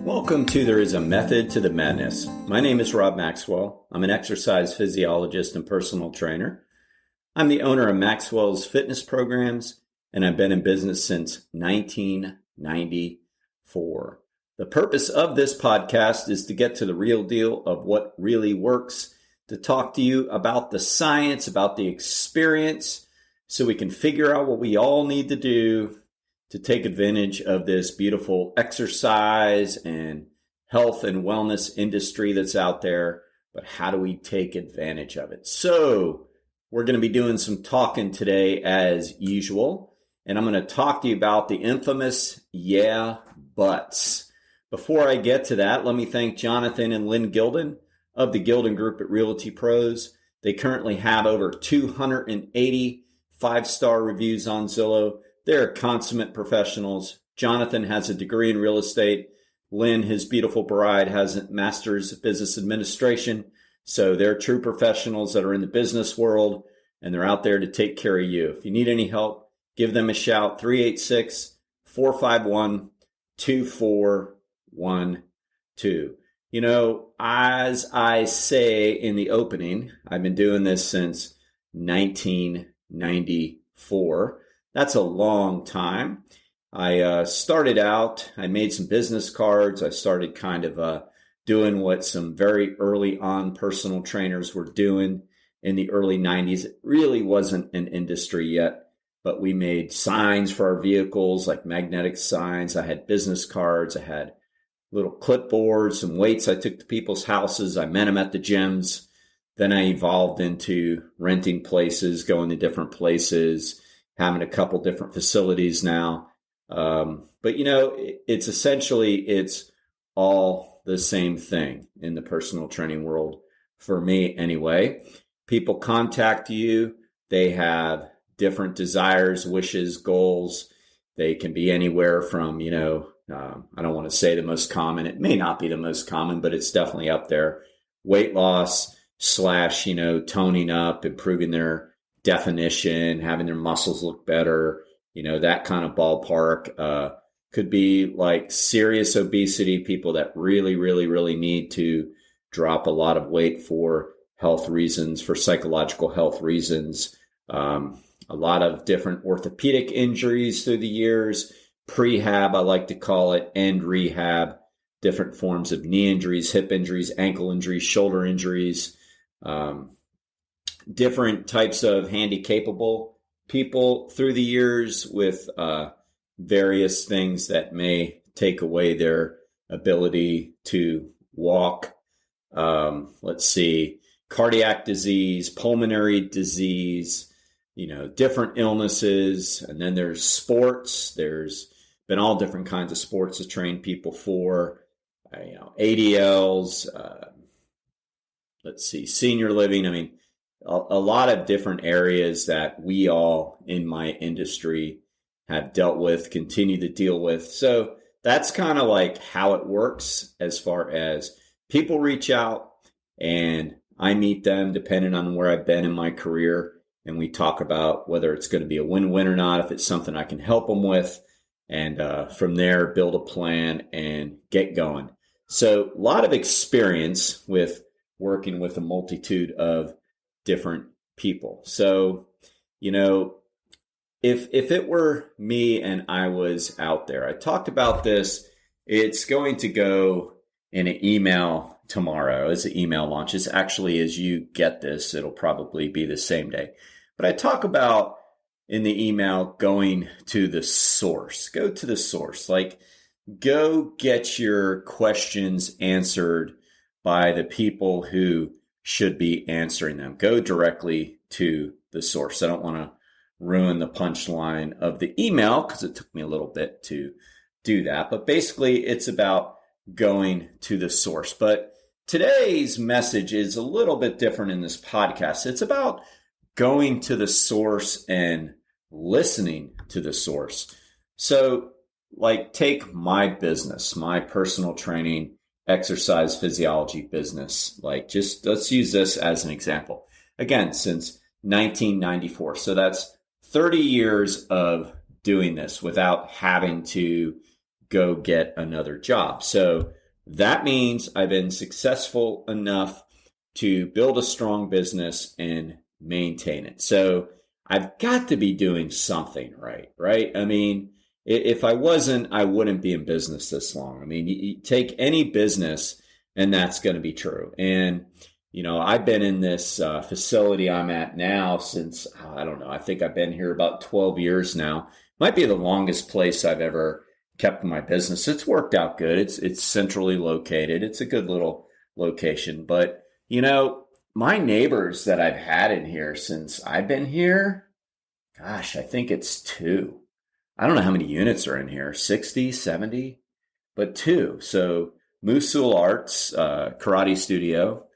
Welcome to There Is a Method to the Madness. My name is Rob Maxwell. I'm an exercise physiologist and personal trainer. I'm the owner of Maxwell's fitness programs, and I've been in business since 1994. The purpose of this podcast is to get to the real deal of what really works, to talk to you about the science, about the experience, so we can figure out what we all need to do to take advantage of this beautiful exercise and health and wellness industry that's out there. But how do we take advantage of it? So we're going to be doing some talking today as usual. And I'm going to talk to you about the infamous yeah buts. Before I get to that, let me thank Jonathan and Lynn Gilden of the Gilden Group at Realty Pros. They currently have over 280 five-star reviews on Zillow. They're consummate professionals. Jonathan has a degree in real estate. Lynn, his beautiful bride, has a master's of business administration. So they're true professionals that are in the business world, and they're out there to take care of you. If you need any help, give them a shout, 386-451-2412. You know, as I say in the opening, I've been doing this since 1994. That's a long time. I started out, I made some business cards. I started kind of doing what some very early on personal trainers were doing in the early 90s. It really wasn't an industry yet, but we made signs for our vehicles, like magnetic signs. I had business cards. I had little clipboards, some weights I took to people's houses. I met them at the gyms. Then I evolved into renting places, going to different places, having a couple different facilities now. But, you know, it's all the same thing in the personal training world for me anyway. People contact you. They have different desires, wishes, goals. They can be anywhere from, I don't want to say the most common. It may not be the most common, but it's definitely up there. Weight loss / toning up, improving their definition, having their muscles look better, that kind of ballpark. Could be like serious obesity, people that really, really, really need to drop a lot of weight for health reasons, for psychological health reasons. A lot of different orthopedic injuries through the years, prehab, I like to call it, and rehab, different forms of knee injuries, hip injuries, ankle injuries, shoulder injuries, different types of handy-capable people through the years with various things that may take away their ability to walk. Cardiac disease, pulmonary disease, different illnesses. And then there's sports. There's been all different kinds of sports to train people for, ADLs, senior living. A lot of different areas that we all in my industry have dealt with, continue to deal with. So that's kind of like how it works as far as people reach out and I meet them depending on where I've been in my career. And we talk about whether it's going to be a win-win or not, if it's something I can help them with. And from there, build a plan and get going. So a lot of experience with working with a multitude of different people. So, if it were me and I was out there, I talked about this. It's going to go in an email tomorrow as the email launches. Actually, as you get this, it'll probably be the same day. But I talk about in the email going to the source. Go to the source. Like, go get your questions answered by the people who should be answering them. Go directly to the source. I don't want to ruin the punchline of the email because it took me a little bit to do that. But basically, it's about going to the source. But today's message is a little bit different in this podcast. It's about going to the source and listening to the source. So, take my business, my personal training, exercise physiology business. Let's use this as an example. Again, since 1994. So that's 30 years of doing this without having to go get another job. So that means I've been successful enough to build a strong business and maintain it. So I've got to be doing something right, right? I mean, if I wasn't, I wouldn't be in business this long. I mean, you take any business and that's going to be true. And, I've been in this facility I'm at now since, I don't know, I think I've been here about 12 years now. Might be the longest place I've ever kept my business. It's worked out good. It's centrally located. It's a good little location. But, my neighbors that I've had in here since I've been here, gosh, I think it's 2. I don't know how many units are in here, 60, 70, but 2. So Musul Arts, karate studio,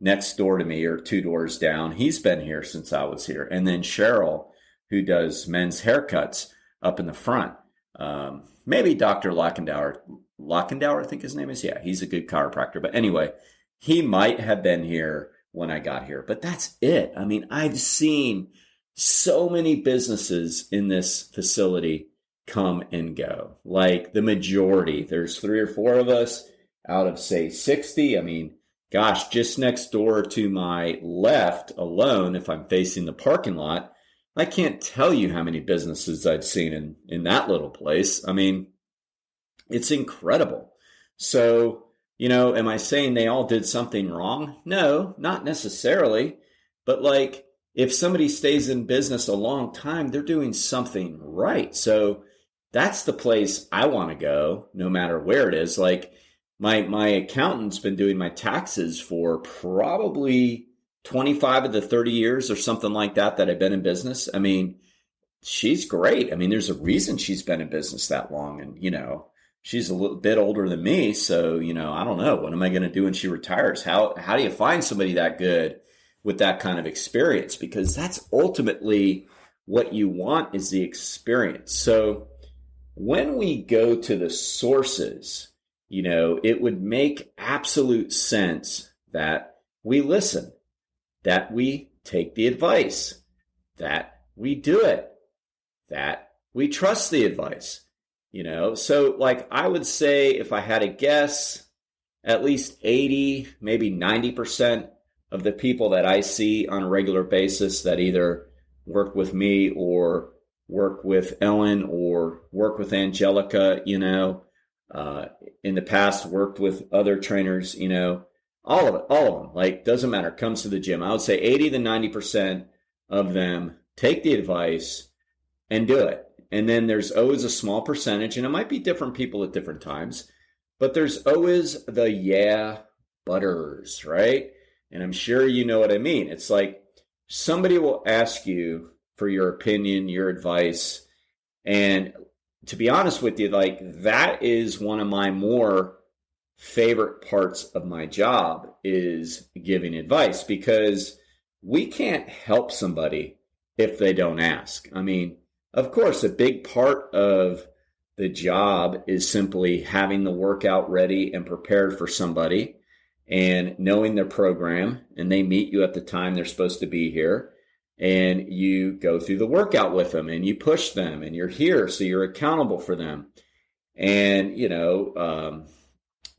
next door to me or 2 doors down. He's been here since I was here. And then Cheryl, who does men's haircuts up in the front. Maybe Dr. Lockendower, I think his name is. Yeah, he's a good chiropractor. But anyway, he might have been here when I got here, but that's it. I mean, I've seen so many businesses in this facility come and go. Like the majority, there's 3 or 4 of us out of say 60. I mean, gosh, just next door to my left alone, if I'm facing the parking lot, I can't tell you how many businesses I've seen in that little place. I mean, it's incredible. So, am I saying they all did something wrong? No, not necessarily. But like, if somebody stays in business a long time, they're doing something right. So that's the place I want to go, no matter where it is. Like my accountant's been doing my taxes for probably 25 of the 30 years or something like that I've been in business. I mean, she's great. I mean, there's a reason she's been in business that long. And, she's a little bit older than me. So, I don't know. What am I going to do when she retires? How do you find somebody that good with that kind of experience? Because that's ultimately what you want, is the experience. So when we go to the sources, it would make absolute sense that we listen, that we take the advice, that we do it, that we trust the advice. So like I would say, if I had a guess, at least 80, maybe 90% of the people that I see on a regular basis that either work with me or work with Ellen or work with Angelica, in the past worked with other trainers, all of them, like, doesn't matter, comes to the gym. I would say 80 to 90% of them take the advice and do it. And then there's always a small percentage, and it might be different people at different times, but there's always the yeah butters, right? And I'm sure you know what I mean. It's like somebody will ask you for your opinion, your advice. And to be honest with you, like, that is one of my more favorite parts of my job, is giving advice, because we can't help somebody if they don't ask. I mean, of course, a big part of the job is simply having the workout ready and prepared for somebody and knowing their program, and they meet you at the time they're supposed to be here, and you go through the workout with them and you push them, and you're here, so you're accountable for them. And,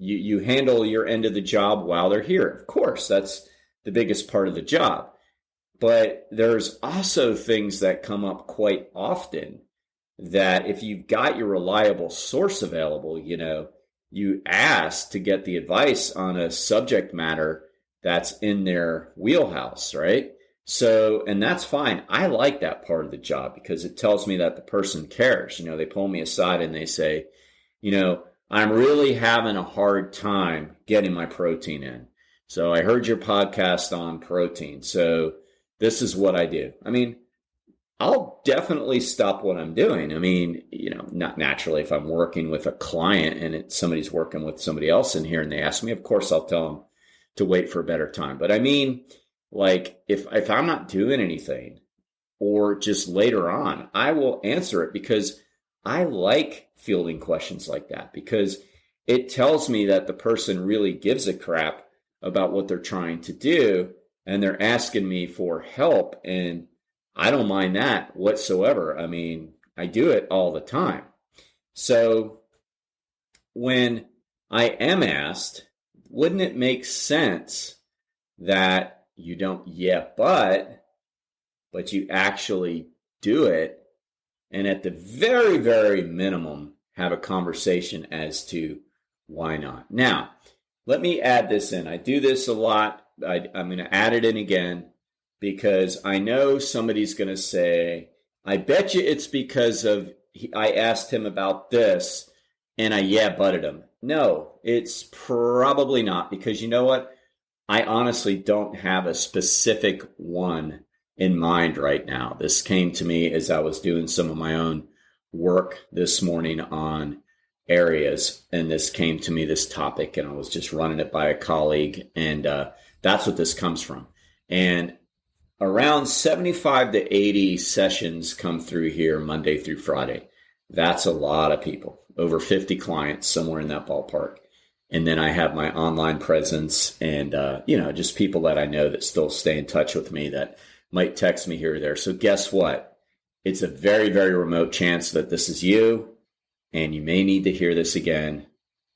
you handle your end of the job while they're here. Of course, that's the biggest part of the job. But there's also things that come up quite often that if you've got your reliable source available, you ask to get the advice on a subject matter that's in their wheelhouse, right? So, and that's fine. I like that part of the job because it tells me that the person cares. They pull me aside and they say, I'm really having a hard time getting my protein in. So I heard your podcast on protein. So this is what I do. I mean, I'll definitely stop what I'm doing. I mean, not naturally, if I'm working with a client and somebody's working with somebody else in here and they ask me, of course, I'll tell them to wait for a better time. But I mean, like, if I'm not doing anything, or just later on, I will answer it, because I like fielding questions like that, because it tells me that the person really gives a crap about what they're trying to do, and they're asking me for help, and I don't mind that whatsoever. I mean, I do it all the time. So when I am asked, wouldn't it make sense that you don't, yeah, but you actually do it, and at the very, very minimum, have a conversation as to why not. Now, let me add this in. I do this a lot. I'm going to add it in again because I know somebody's going to say, I bet you it's because of I asked him about this and I butted him. No, it's probably not, because you know what? I honestly don't have a specific one in mind right now. This came to me as I was doing some of my own work this morning on areas, and this came to me, this topic, and I was just running it by a colleague, and that's what this comes from. And around 75 to 80 sessions come through here Monday through Friday. That's a lot of people, over 50 clients, somewhere in that ballpark. And then I have my online presence and, just people that I know that still stay in touch with me that might text me here or there. So guess what? It's a very, very remote chance that this is you, and you may need to hear this again.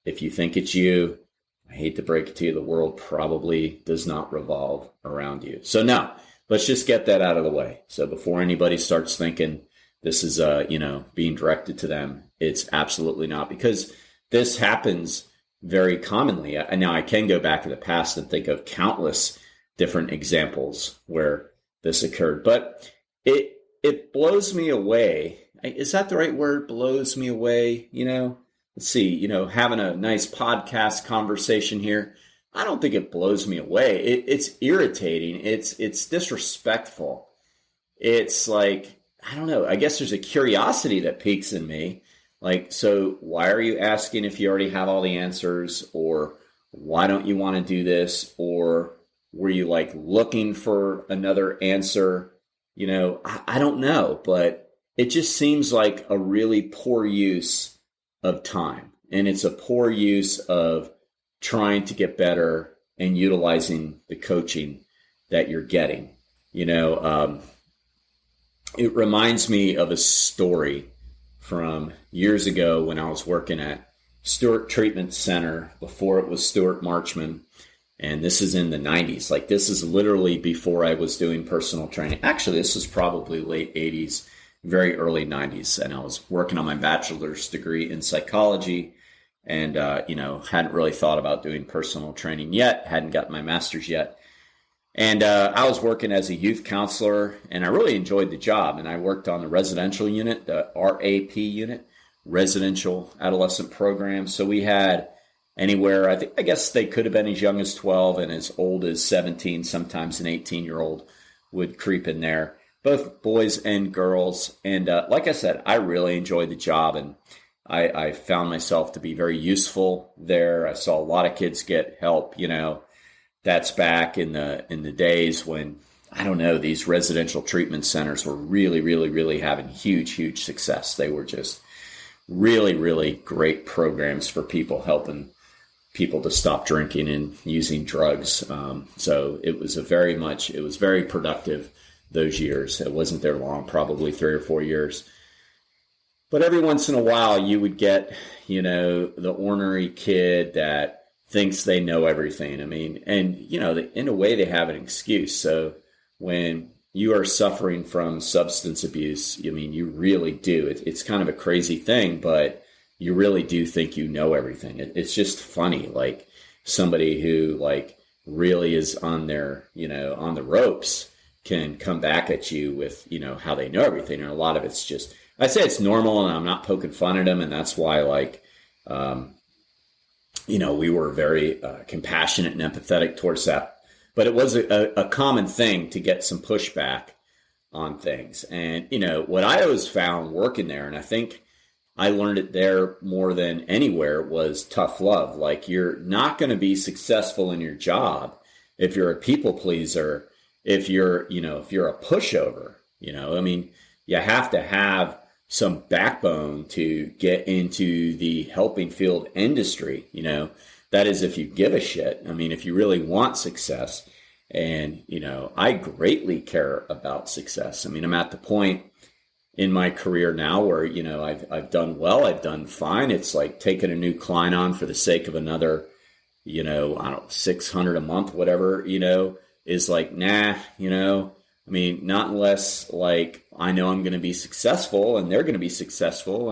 If you think it's you, I hate to break it to you, the world probably does not revolve around you. So no, let's just get that out of the way. So before anybody starts thinking this is, being directed to them, it's absolutely not, because this happens very commonly. Now I can go back to the past and think of countless different examples where this occurred, but it blows me away. Is that the right word? Blows me away. Let's see, having a nice podcast conversation here. I don't think it blows me away. It's irritating. It's disrespectful. It's like, I don't know. I guess there's a curiosity that piques in me. Like, so why are you asking if you already have all the answers? Or why don't you want to do this? Or were you like looking for another answer? I don't know, but it just seems like a really poor use of time. And it's a poor use of trying to get better and utilizing the coaching that you're getting. It reminds me of a story from years ago when I was working at Stewart Treatment Center before it was Stuart Marchman. And this is in the 90s. Like, this is literally before I was doing personal training. Actually, this was probably late 80s, very early 90s. And I was working on my bachelor's degree in psychology and, hadn't really thought about doing personal training yet, hadn't gotten my master's yet. And I was working as a youth counselor, and I really enjoyed the job. And I worked on the residential unit, the RAP unit, residential adolescent program. So we had anywhere, I guess they could have been as young as 12 and as old as 17, sometimes an 18-year-old would creep in there, both boys and girls. And like I said, I really enjoyed the job, and I found myself to be very useful there. I saw a lot of kids get help. That's back in the days when, I don't know, these residential treatment centers were really, really, really having huge, huge success. They were just really, really great programs for people, helping people to stop drinking and using drugs. So it was very productive those years. It wasn't there long, probably 3 or 4 years. But every once in a while you would get, the ornery kid that thinks they know everything. I mean, and, in a way they have an excuse. So when you are suffering from substance abuse, you really do. It's kind of a crazy thing, but you really do think you know everything. It's just funny, like somebody who like really is on their, on the ropes can come back at you with, how they know everything. And a lot of it's just, I say it's normal, and I'm not poking fun at them. And that's why, like, we were very compassionate and empathetic towards that. But it was a common thing to get some pushback on things. And, what I always found working there, and I think I learned it there more than anywhere, was tough love. Like, you're not going to be successful in your job if you're a people pleaser, if you're a pushover. You have to have some backbone to get into the helping field industry. That is, if you give a shit. If you really want success. And, I greatly care about success. I'm at the point in my career now where, I've done well, I've done fine. It's like taking a new client on for the sake of another, I don't know, 600 a month, whatever, is like, nah, not unless like I know I'm going to be successful and they're going to be successful.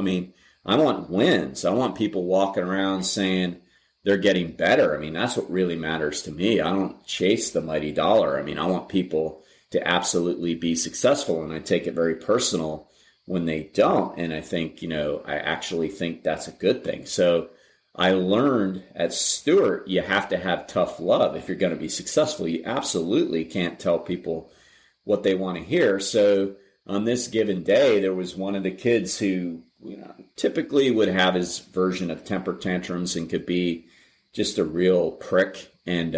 I want wins. I want people walking around saying they're getting better. That's what really matters to me. I don't chase the mighty dollar. I want people to absolutely be successful, and I take it very personal when they don't. And I think, I actually think that's a good thing. So I learned at Stewart, you have to have tough love if you're going to be successful. You absolutely can't tell people what they want to hear. So on this given day, there was one of the kids who, typically would have his version of temper tantrums and could be just a real prick. And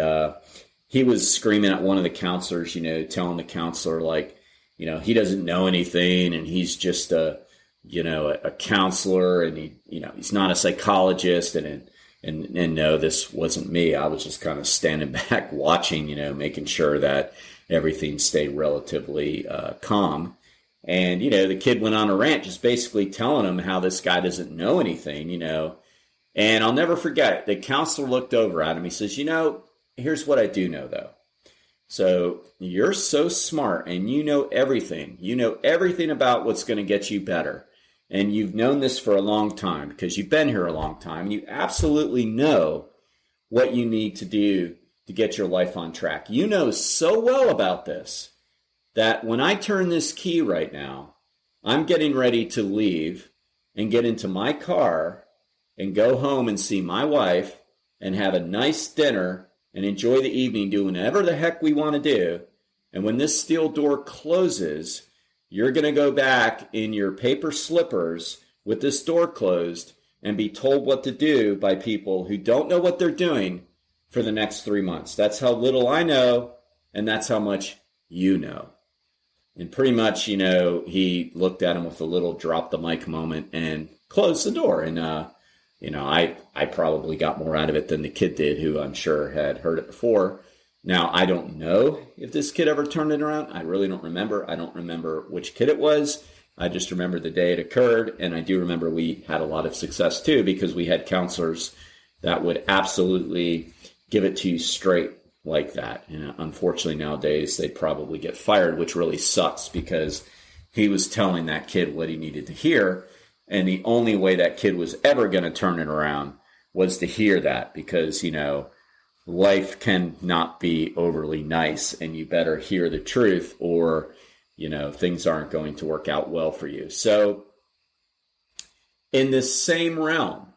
he was screaming at one of the counselors, telling the counselor like, he doesn't know anything and he's just a counselor and he's not a psychologist. And no, this wasn't me. I was just kind of standing back watching, making sure that everything stayed relatively calm. And, the kid went on a rant, just basically telling him how this guy doesn't know anything, And I'll never forget, the counselor looked over at him. He says, here's what I do know, though. So you're so smart and you know everything. You know everything about what's going to get you better. And you've known this for a long time because you've been here a long time. You absolutely know what you need to do to get your life on track. You know so well about this that when I turn this key right now, I'm getting ready to leave and get into my car and go home and see my wife and have a nice dinner and enjoy the evening doing whatever the heck we want to do. And when this steel door closes, you're going to go back in your paper slippers with this door closed and be told what to do by people who don't know what they're doing for the next 3 months. That's how little I know, and that's how much you know. And pretty much, he looked at him with a little drop the mic moment and closed the door. And, I probably got more out of it than the kid did, who I'm sure had heard it before. Now, I don't know if this kid ever turned it around. I really don't remember. I don't remember which kid it was. I just remember the day it occurred. And I do remember we had a lot of success, too, because we had counselors that would absolutely give it to you straight like that. Unfortunately, nowadays, they'd probably get fired, which really sucks because he was telling that kid what he needed to hear. And the only way that kid was ever going to turn it around was to hear that because, life can not be overly nice and you better hear the truth or, things aren't going to work out well for you. So in this same realm,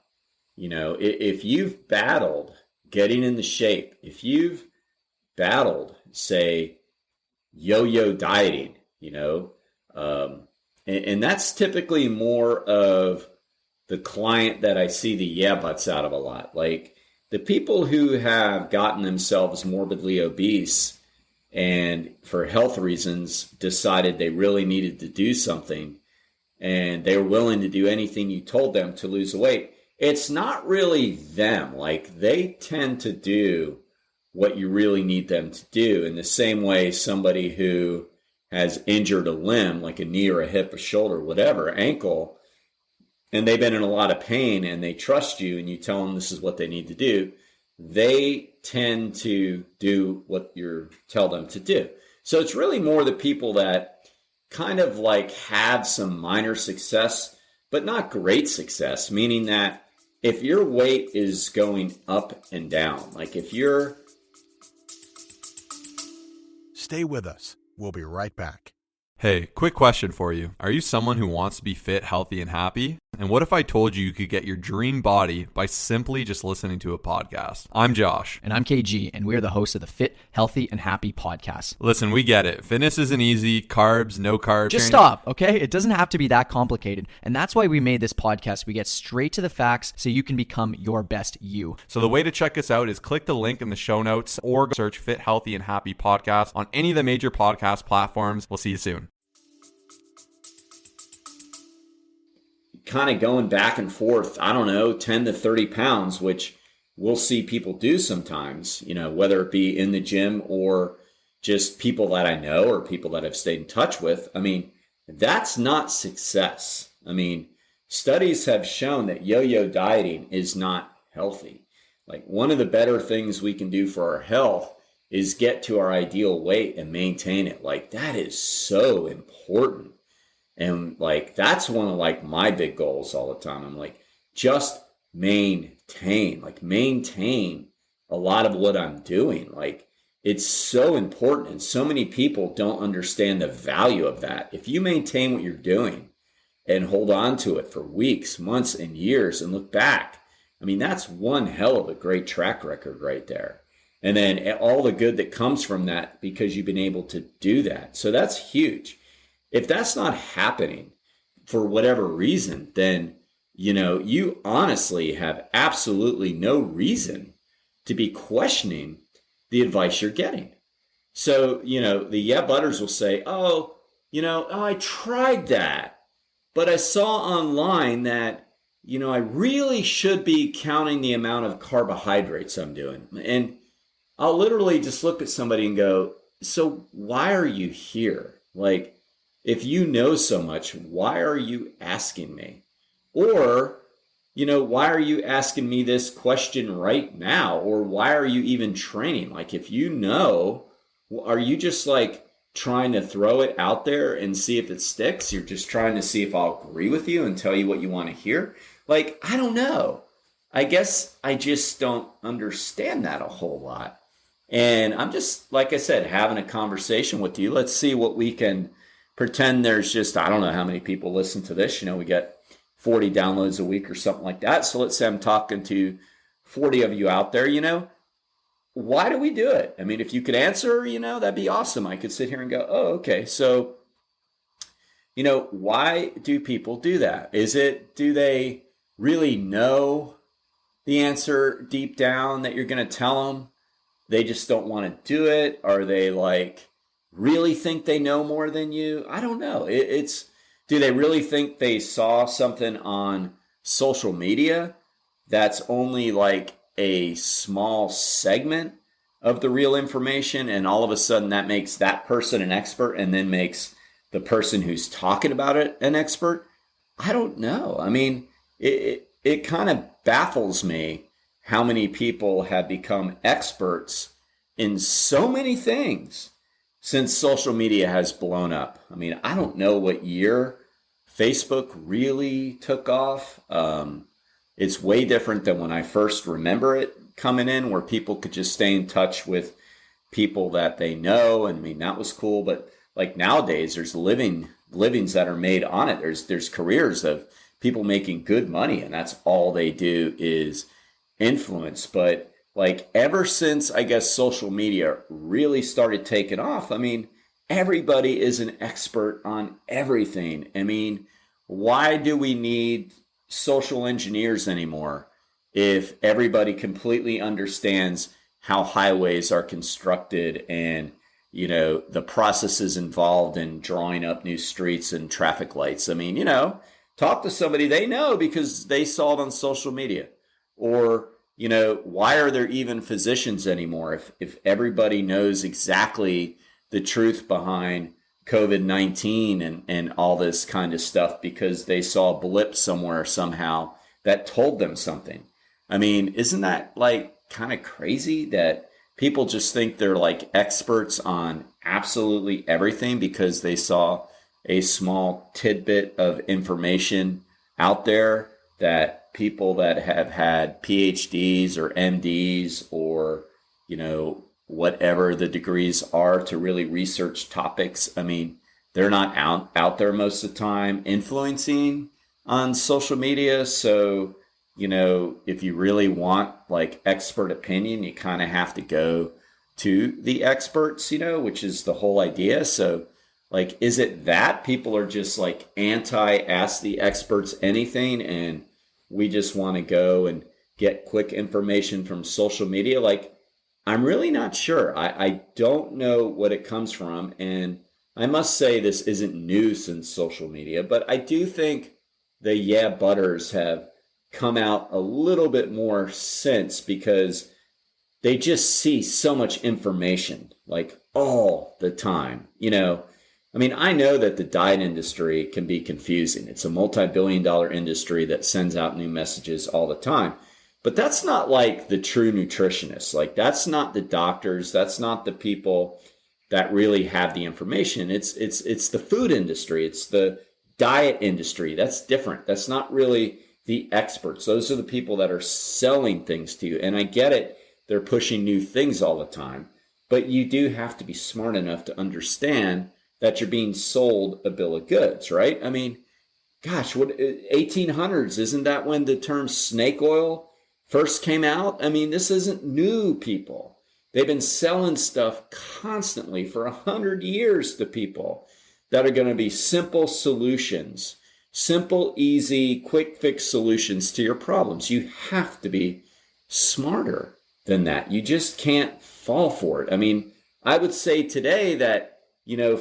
if you've battled getting into shape, if you've battled, say, yo-yo dieting, and that's typically more of the client that I see the yeah buts out of a lot. Like the people who have gotten themselves morbidly obese and for health reasons decided they really needed to do something and they were willing to do anything you told them to lose the weight. It's not really them. Like they tend to do what you really need them to do in the same way somebody who has injured a limb, like a knee or a hip, a shoulder, whatever, ankle, and they've been in a lot of pain and they trust you and you tell them this is what they need to do, they tend to do what you tell them to do. So it's really more the people that kind of like have some minor success, but not great success, meaning that if your weight is going up and down, like if you're... Stay with us. We'll be right back. Hey, quick question for you. Are you someone who wants to be fit, healthy, and happy? And what if I told you you could get your dream body by simply just listening to a podcast? I'm Josh. And I'm KG, and we're the hosts of the Fit, Healthy, and Happy podcast. Listen, we get it. Fitness isn't easy. Carbs, no carbs. Just stop, okay? It doesn't have to be that complicated. And that's why we made this podcast. We get straight to the facts so you can become your best you. So the way to check us out is click the link in the show notes or search Fit, Healthy, and Happy podcast on any of the major podcast platforms. We'll see you soon. Kind of going back and forth, 10 to 30 pounds, which we'll see people do sometimes, whether it be in the gym or just people that I know or people that I've stayed in touch with. that's not success. I mean, studies have shown that yo-yo dieting is not healthy. Like, one of the better things we can do for our health is get to our ideal weight and maintain it. Like, that is so important. And like, that's one of like my big goals all the time. I'm like, just maintain a lot of what I'm doing. Like, it's so important. And so many people don't understand the value of that. If you maintain what you're doing and hold on to it for weeks, months, and years and look back, I mean, that's one hell of a great track record right there. And then all the good that comes from that because you've been able to do that. So that's huge. If that's not happening for whatever reason, then, you honestly have absolutely no reason to be questioning the advice you're getting. So, the yeah butters will say, I tried that, but I saw online that, I really should be counting the amount of carbohydrates I'm doing. And I'll literally just look at somebody and go, so why are you here? Like, if you know so much, why are you asking me? Or, why are you asking me this question right now? Or why are you even training? Like, if you know, are you just like trying to throw it out there and see if it sticks? You're just trying to see if I'll agree with you and tell you what you want to hear? Like, I don't know. I guess I just don't understand that a whole lot. And I'm just, like I said, having a conversation with you. Let's see what we can pretend there's just, I don't know how many people listen to this. We get 40 downloads a week or something like that. So let's say I'm talking to 40 of you out there, why do we do it? I mean, if you could answer, that'd be awesome. I could sit here and go, oh, okay. So, why do people do that? Do they really know the answer deep down that you're going to tell them? They just don't want to do it? Are they like, really think they know more than you? I don't know. Do they really think they saw something on social media that's only like a small segment of the real information, and all of a sudden that makes that person an expert and then makes the person who's talking about it an expert? I don't know. I mean, it kind of baffles me how many people have become experts in so many things since social media has blown up. I mean, I don't know what year Facebook really took off. It's way different than when I first remember it coming in, where people could just stay in touch with people that they know. And I mean, that was cool. But like nowadays, there's livings that are made on it. There's careers of people making good money, and that's all they do is influence. But like, ever since, I guess, social media really started taking off, I mean, everybody is an expert on everything. I mean, why do we need social engineers anymore if everybody completely understands how highways are constructed and, the processes involved in drawing up new streets and traffic lights? I mean, talk to somebody they know because they saw it on social media. Or, why are there even physicians anymore if everybody knows exactly the truth behind COVID-19 and all this kind of stuff because they saw a blip somewhere somehow that told them something? I mean, isn't that like kind of crazy that people just think they're like experts on absolutely everything because they saw a small tidbit of information out there that people that have had PhDs or MDs or, whatever the degrees are to really research topics. I mean, they're not out there most of the time influencing on social media. So, if you really want like expert opinion, you kind of have to go to the experts, which is the whole idea. So like, is it that people are just like ask the experts anything, and we just want to go and get quick information from social media? Like, I'm really not sure. I don't know what it comes from. And I must say this isn't new since social media, but I do think the yeah butters have come out a little bit more since, because they just see so much information like all the time. I mean, I know that the diet industry can be confusing. It's a multi-billion-dollar industry that sends out new messages all the time. But that's not like the true nutritionists. Like, that's not the doctors. That's not the people that really have the information. It's the food industry. It's the diet industry. That's different. That's not really the experts. Those are the people that are selling things to you. And I get it. They're pushing new things all the time. But you do have to be smart enough to understand that you're being sold a bill of goods, right? I mean, gosh, what 1800s, isn't that when the term snake oil first came out? I mean, this isn't new, people. They've been selling stuff constantly for 100 years to people that are going to be simple solutions, simple, easy, quick fix solutions to your problems. You have to be smarter than that. You just can't fall for it. I mean, I would say today that,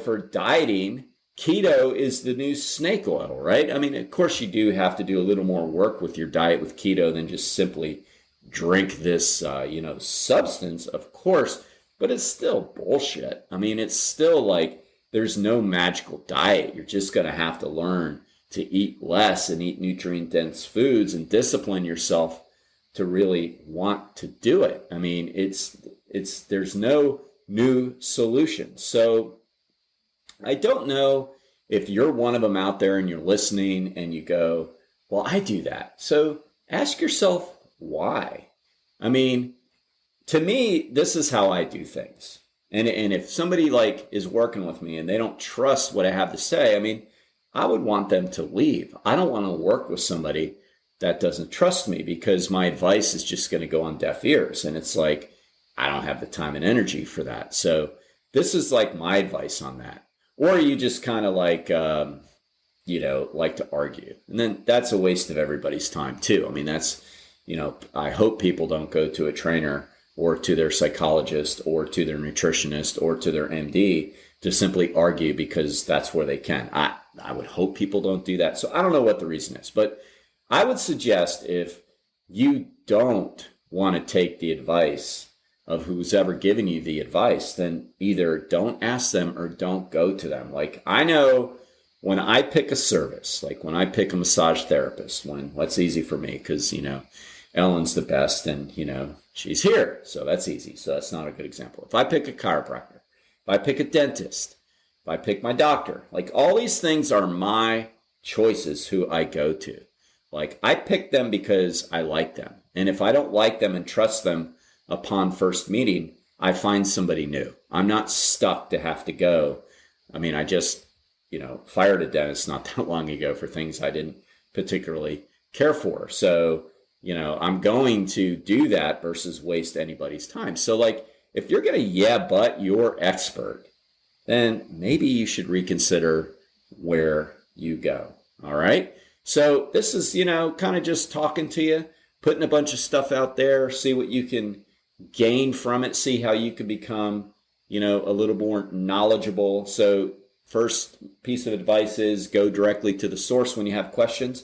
for dieting, keto is the new snake oil, right? I mean, of course, you do have to do a little more work with your diet with keto than just simply drink this, substance, of course, but it's still bullshit. I mean, it's still like there's no magical diet. You're just going to have to learn to eat less and eat nutrient-dense foods and discipline yourself to really want to do it. I mean, there's no new solution. So I don't know if you're one of them out there and you're listening and you go, well, I do that. So ask yourself why. I mean, to me, this is how I do things. And if somebody is working with me and they don't trust what I have to say, I mean, I would want them to leave. I don't want to work with somebody that doesn't trust me because my advice is just going to go on deaf ears. And it's like, I don't have the time and energy for that. So this is like my advice on that. Or you just kind of like to argue. And then that's a waste of everybody's time too. I mean, that's, I hope people don't go to a trainer or to their psychologist or to their nutritionist or to their MD to simply argue because that's where they can. I would hope people don't do that. So I don't know what the reason is, but I would suggest if you don't want to take the advice of who's ever given you the advice, then either don't ask them or don't go to them. Like, I know when I pick a service, like when I pick a massage therapist, that's easy for me because, Ellen's the best and, she's here. So that's easy. So that's not a good example. If I pick a chiropractor, if I pick a dentist, if I pick my doctor, like all these things are my choices who I go to. Like, I pick them because I like them. And if I don't like them and trust them upon first meeting, I find somebody new. I'm not stuck to have to go. I mean, I just, fired a dentist not that long ago for things I didn't particularly care for. So, I'm going to do that versus waste anybody's time. So like, if you're going to but you're expert, then maybe you should reconsider where you go. All right. So this is, kind of just talking to you, putting a bunch of stuff out there, see what you can gain from it, see how you can become, a little more knowledgeable. So first piece of advice is go directly to the source when you have questions.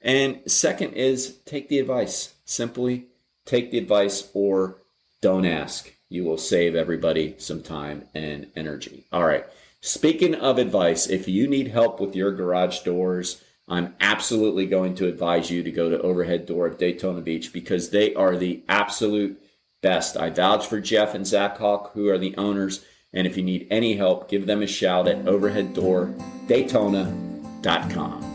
And second is take the advice. Simply take the advice or don't ask. You will save everybody some time and energy. All right. Speaking of advice, if you need help with your garage doors, I'm absolutely going to advise you to go to Overhead Door at Daytona Beach because they are the absolute best. I vouch for Jeff and Zach Hawk, who are the owners. And if you need any help, give them a shout at overheaddordaytona.com.